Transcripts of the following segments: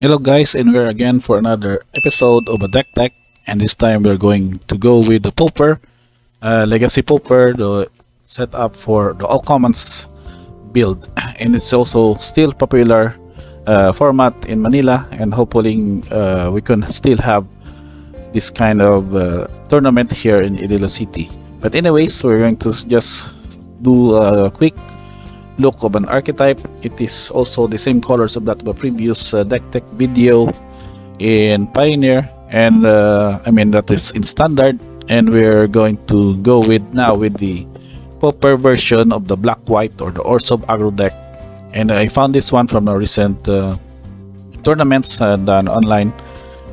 Hello guys, and we're again for another episode of a deck tech, and this time we're going to go with the Pauper Legacy Pauper, the setup for the all commons build, and it's also still popular format in Manila, and hopefully we can still have this kind of tournament here in Iloilo City. But anyways, we're going to just do a quick look of an archetype. It is also the same colors of that of the previous deck tech video in Pioneer, and that is in standard, and we're going to go with now with the Pauper version of the black white or the Orzhov Aggro deck. And I found this one from a recent tournaments done online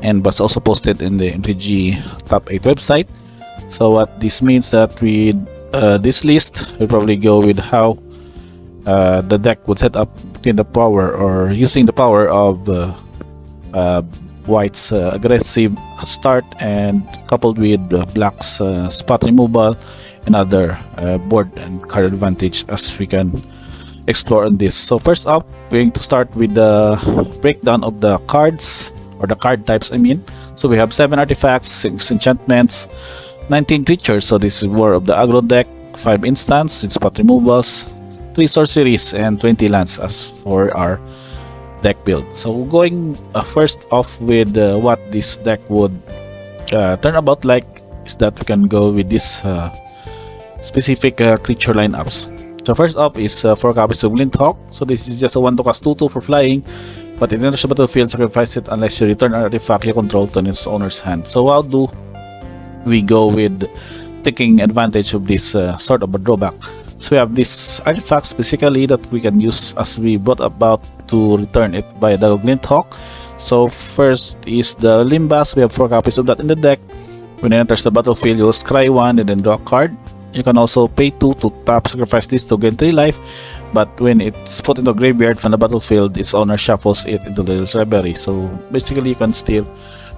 and was also posted in the MTG top 8 website. So what this means that with this list we'll probably go with how the deck would set up between the power or using the power of white's aggressive start and coupled with black's spot removal and other board and card advantage as we can explore on this. So first up, we're going to start with the breakdown of the cards or the card types. So we have 7 artifacts, 6 enchantments, 19 creatures. So this is more of the aggro deck, 5 instants, 6 spot removals, 3 sorceries, and 20 lands as for our deck build. So going first off with what this deck would turn about like is that we can go with this specific creature lineups. So first up is 4 copies of Hawk. So this is just a 1 to cast 2/2 for flying, but it enters the battlefield, sacrifice it unless you return an artifact you control to its owner's hand. So how do we go with taking advantage of this sort of a drawback? So we have this artifact specifically that we can use as we brought about to return it by the Hawk. So first is the Limbas. We have 4 copies of that in the deck. When it enters the battlefield, you'll scry 1 and then draw a card. You can also pay 2 to tap, sacrifice this to gain 3 life, but when it's put into a graveyard from the battlefield, its owner shuffles it into the library. So basically you can still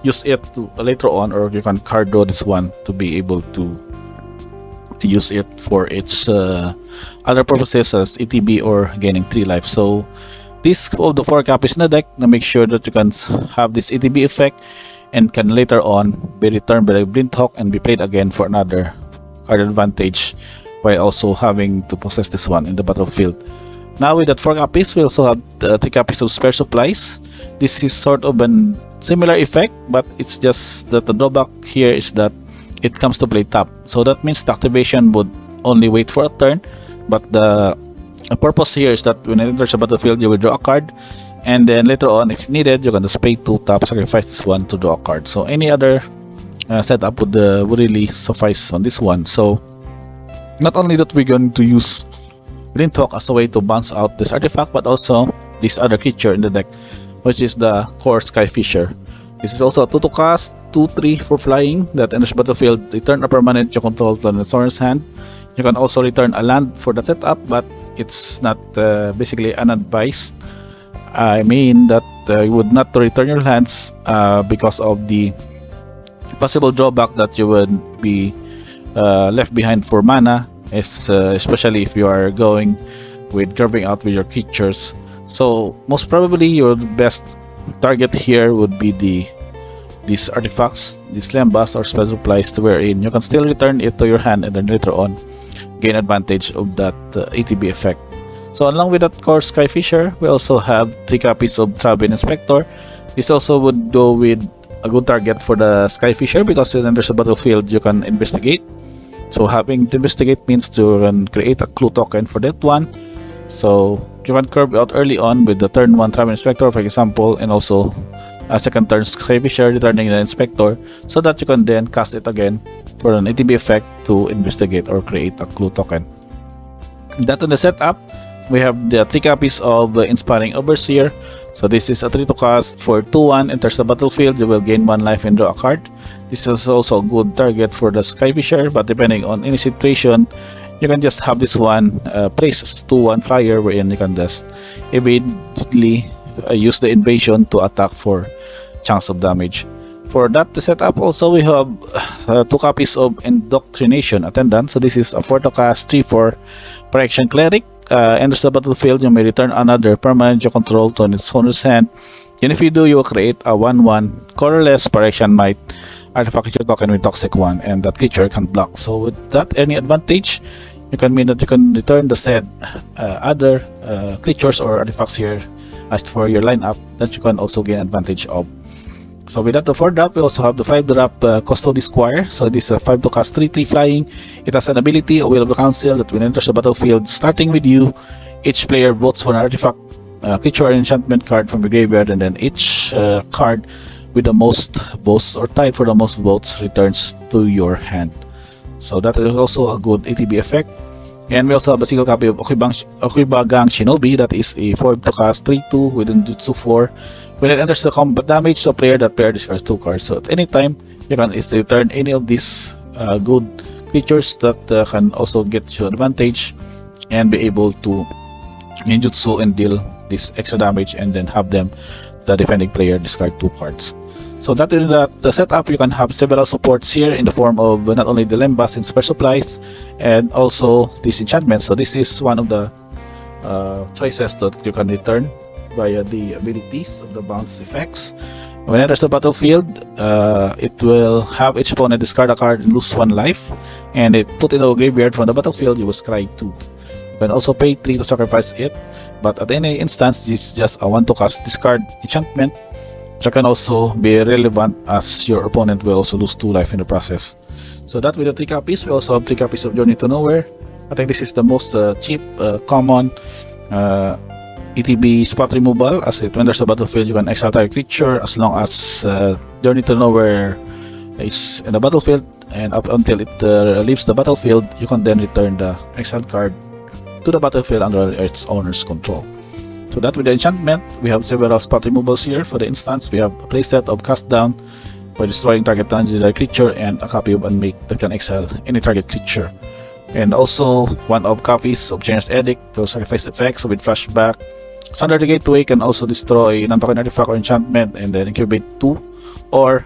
use it to later on, or you can card draw this one to be able to use it for its other purposes as ETB or gaining 3 life. So this of the 4 copies in the deck, now make sure that you can have this ETB effect and can later on be returned by the Hawk and be played again for another card advantage, while also having to possess this one in the battlefield. Now with that 4 copies, we also have 3 copies of Spare Supplies. This is sort of a similar effect, but it's just that the drawback here is that it comes to play tap. So that means the activation would only wait for a turn, but the purpose here is that when it enters the battlefield, you will draw a card, and then later on, if needed, you can just pay 2 tap, sacrifice this one to draw a card. So any other setup would really suffice on this one. So not only that we're going to use Hawk as a way to bounce out this artifact, but also this other creature in the deck, which is the core Skyfisher. This is also a 2 to cast, 2/3 for flying that enters battlefield, return a permanent you control to the owner's hand. You can also return a land for that setup, but it's not basically unadvised. I mean that you would not return your lands because of the possible drawback that you would be left behind for mana, especially if you are going with carving out with your creatures. So most probably your best target here would be these artifacts, these Lembas or Spare Supplies, to wherein you can still return it to your hand and then later on gain advantage of that ATB effect. So along with that core Skyfisher, we also have 3 copies of Travel Inspector. This also would go with a good target for the Skyfisher because when there's a battlefield, you can investigate. So having to investigate means to create a clue token for that one. So you can curve out early on with the turn 1 Travel Inspector, for example, and also a second turn Skyfisher returning the Inspector, so that you can then cast it again for an ATB effect to investigate or create a clue token. That on the setup, we have the 3 copies of Inspiring Overseer. So this is a 3 to cast for 2/1, enters the battlefield, you will gain 1 life and draw a card. This is also a good target for the Skyfisher, but depending on any situation, you can just have this one placed as 2/1 flyer, wherein you can just immediately use the invasion to attack for chunks of damage. For that to set up, also we have 2 copies of Indoctrination Attendant. So this is a 4 to cast, 3/4 Protection Cleric. Enters the battlefield, you may return another permanent you control to its owner's hand. And if you do, you will create a 1/1 colorless Phyrexian Might artifact creature token with toxic 1, and that creature can block. So with that any advantage, you can mean that you can return the said other creatures or artifacts here as for your lineup that you can also gain advantage of. So with that, the 4 drop, we also have the 5 drop Custody Squire. So this is a 5 to cast 3/3 flying. It has an ability, a Will of the Council, that when it enters the battlefield, starting with you, each player votes for an artifact, creature, or enchantment card from the graveyard, and then each card with the most votes or tied for the most votes returns to your hand. So that is also a good ATB effect. And we also have a single copy of Okuibagang Shinobi, that is a 4 to cast 3/2 with Jutsu 4. When it enters the combat damage to a player, that player discards 2 cards. So at any time, you can return any of these good creatures that can also get you advantage and be able to ninjutsu and deal this extra damage, and then have them, the defending player, discard 2 cards. So that is the setup. You can have several supports here in the form of not only the Lembas and Super Supplies, and also these enchantments. So this is one of the choices that you can return via the abilities of the bounce effects. When it enters the battlefield, it will have each opponent discard a card and lose 1 life, and it put in the graveyard from the battlefield. You will scry 2. You can also pay 3 to sacrifice it, but at any instance, this is just a 1 to cast discard enchantment that can also be relevant, as your opponent will also lose 2 life in the process. So that with the 3 copies, we also have 3 copies of Journey to Nowhere. I think this is the most cheap, common ETB spot removal, as it when there's a battlefield, you can exile target creature as long as Journey to Nowhere is in the battlefield, and up until it leaves the battlefield, you can then return the exiled card to the battlefield under its owner's control. So that with the enchantment, we have several spot removals here. For the instance, we have a playset of Cast Down by destroying target legendary creature, and a copy of Unmake that can exile any target creature. And also one of copies of Chainer's Edict to sacrifice effects with flashback. Sunder the Gateway can also destroy non-token artifact or enchantment, and then incubate 2, or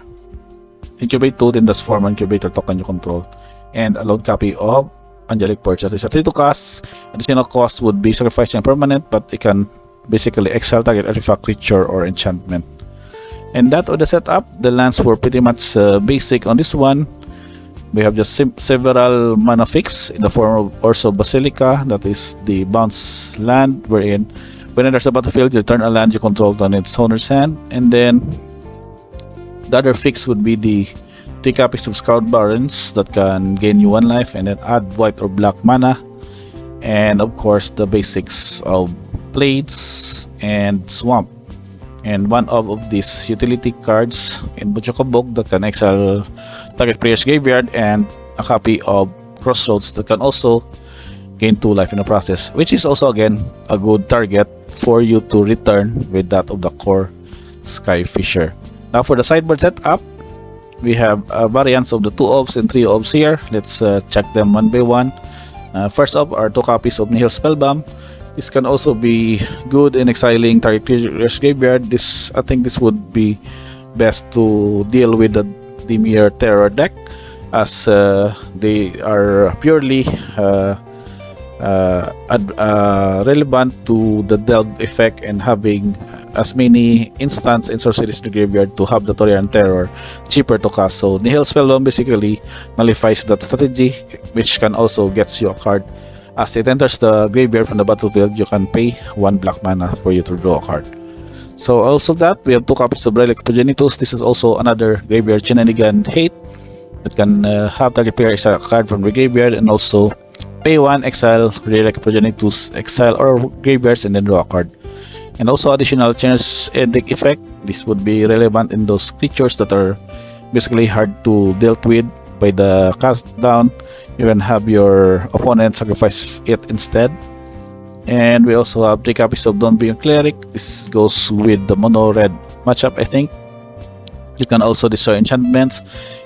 incubate 2, then just form an incubator token you control. And a lone copy of Angelic Purge. That is a 3 to cast. Additional cost would be sacrificing a permanent, but it can basically exile target artifact, creature, or enchantment. And that with the setup, the lands were pretty much basic on this one. We have just several mana fix in the form of Orzhov Basilica, that is the bounce land, wherein when there's a battlefield, you turn a land you control on its owner's hand. And then the other fix would be the 3 copies of Scout Barons that can gain you 1 life, and then add white or black mana. And of course, the basics of Blades and Swamp. And one of these utility cards in Butchokabog that can exile target player's graveyard, and a copy of Crossroads that can also gain 2 life in the process, which is also again a good target for you to return with that of the core Skyfisher. Now for the sideboard setup, we have variants of the 2 orbs and 3 orbs here. Let's check them one by one. First up are 2 copies of Nihil Spellbomb. This can also be good in exiling target creature's graveyard. I think this would be best to deal with the Dimir Terror deck, as they are purely relevant to the Delve effect, and having as many instants and sorceries in the graveyard to have the Torian Terror cheaper to cast. So Nihil Spellbomb basically nullifies that strategy, which can also gets you a card. As it enters the graveyard from the battlefield, you can pay 1 black mana for you to draw a card. So also that, we have 2 copies of Relic Progenitus. This is also another graveyard shenanigan hate that can have target player exile a card from the graveyard, and also pay 1, exile Relic Progenitus, exile or graveyards, and then draw a card. And also additional Chainer's Edict effect. This would be relevant in those creatures that are basically hard to deal with by the cast down. You can have your opponent sacrifice it instead. And we also have 3 copies of Don't Be a Cleric. This goes with the mono red matchup, I think. You can also destroy enchantments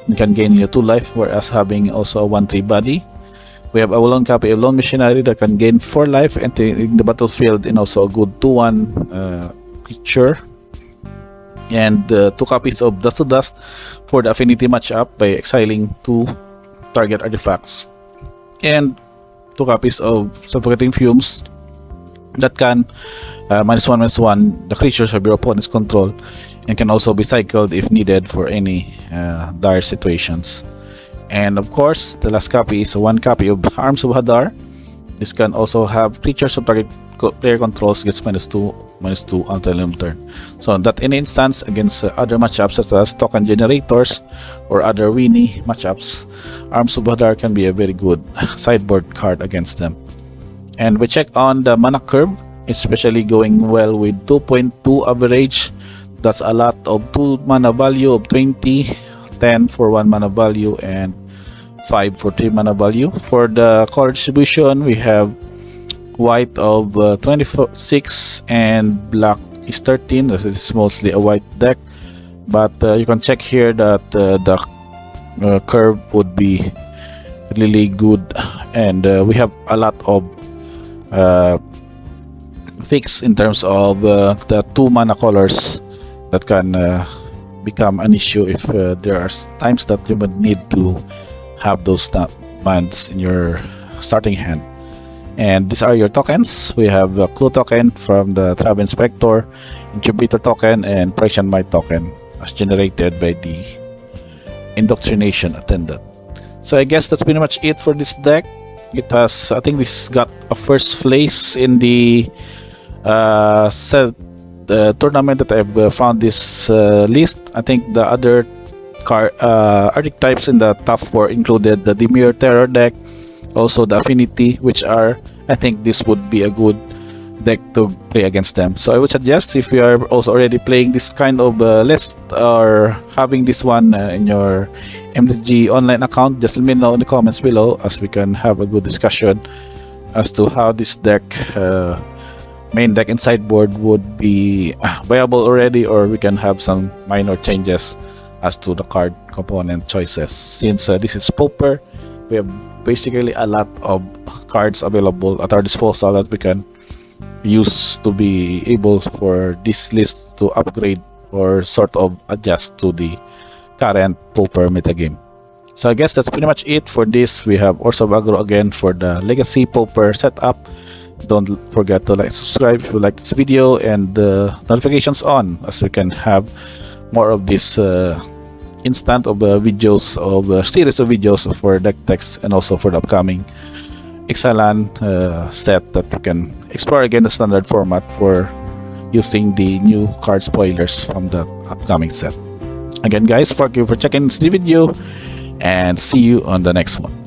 and can gain you 2 life, whereas having also a 1/3 body. We have a lone copy of Lone Missionary that can gain 4 life entering the battlefield, and also a good 2/1 creature. And 2 copies of Dust to Dust for the affinity matchup by exiling 2 target artifacts. And 2 copies of Suffocating Fumes that can -1/-1 the creatures of your opponent's control, and can also be cycled if needed for any dire situations. And of course, the last copy is one copy of Arms of Hadar. This can also have creatures of target player controls gets -2/-2 until end of turn. So that in instance against other matchups such as token generators or other Winnie matchups, Arms of Hadar can be a very good sideboard card against them. And we check on the mana curve, especially going well with 2.2 average. That's a lot of 2 mana value of 20, 10 for 1 mana value, and 5 for 3 mana value. For the color distribution, we have white of 26 and black is 13. This is mostly a white deck, but you can check here that the curve would be really good, and we have a lot of fix in terms of the 2 mana colors that can become an issue if there are times that you would need to have those bands in your starting hand. And these are your tokens. We have a clue token from the Trap Inspector, Incubator token, and Praxian Might token as generated by the Indoctrination Attendant. So I guess that's pretty much it for this deck. It has, I think this got a first place in the tournament that I've found this list. I think the other archetypes in the top 4 included the Dimir Terror deck, also the Affinity, which are, I think this would be a good deck to play against them. So I would suggest, if you are also already playing this kind of list or having this one in your MTG online account, just let me know in the comments below, as we can have a good discussion as to how this deck, main deck and sideboard, would be viable already, or we can have some minor changes as to the card component choices. Since this is Pauper, we have basically a lot of cards available at our disposal that we can use to be able for this list to upgrade or sort of adjust to the current Pauper metagame. So I guess that's pretty much it for this. We have Orzhov Aggro again for the Legacy Pauper setup. Don't forget to like and subscribe if you like this video, and the notifications on, as we can have more of this instant of videos, of series of videos for deck text, and also for the upcoming Ixalan set that we can explore again the standard format for using the new card spoilers from the upcoming set. Again guys, thank you for checking this video, and see you on the next one.